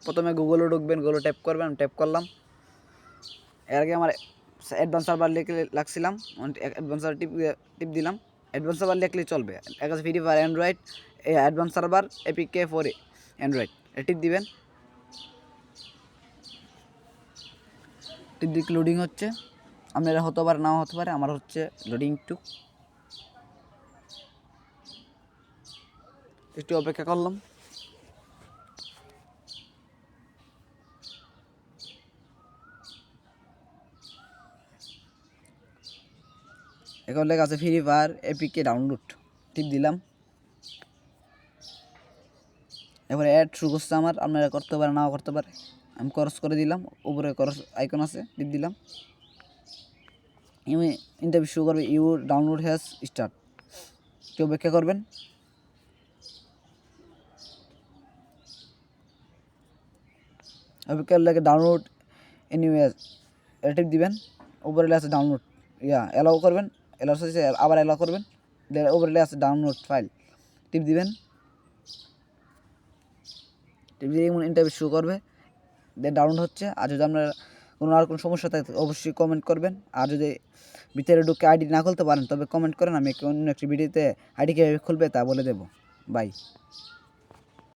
প্রথমে গুগলে ঢুকবেন, গুগলে ট্যাপ করবেন, ট্যাপ করলাম। এর আগে আমার অ্যাডভান্স সার্ভার লিখে লাগছিলাম, অ্যাডভান্স সার্ভার টিপ দিলাম। অ্যাডভান্স সার্ভার লিখলেই চলবে। এক আছে ফ্রি ফায়ার অ্যান্ড্রয়েড, এই advance server APK for android, টিপ দিবেন। টিপ দিক লোডিং হচ্ছে, আপনারা হতে পারে নাও হতে পারে, আমার হচ্ছে লোডিং একটু অপেক্ষা করলাম। এখন লেখা আছে ফ্রি ফায়ার এপিকে ডাউনলোড, টিপ দিলাম। এবারে অ্যাড শুরু করছে আমার, আপনারা করতে পারে নাও করতে পারে, আমি ক্রস করে দিলাম। উপরে ক্রস আইকন আছে, টিপ দিলাম। ইন্টারভিউ শুরু করবে, ইউ ডাউনলোড হ্যাজ স্টার্ট, কেউ অপেক্ষা করবেন। অপেক্ষার লাগে ডাউনলোড এনিওয়েজ, এটা টিপ দিবেন। উপরে আছে ডাউনলোড, অ্যালাউ করবেন, অ্যালাউ হচ্ছে আবার অ্যালাউ করবেন। উপরে আছে ডাউনলোড ফাইল, টিপ দিবেন। টিপ দিয়ে ইন্টারভিউ শুরু করবে, ডাউনলোড হচ্ছে। আর যদি আপনার আর কোনো সমস্যা থাকে অবশ্যই কমেন্ট করবেন। আর যদি ভিতরে ঢুকে আইডি না খুলতে পারেন তবে কমেন্ট করেন, আমি অন্য একটি ভিডিওতে আইডি কীভাবে খুলবে তা বলে দেবো। বাই।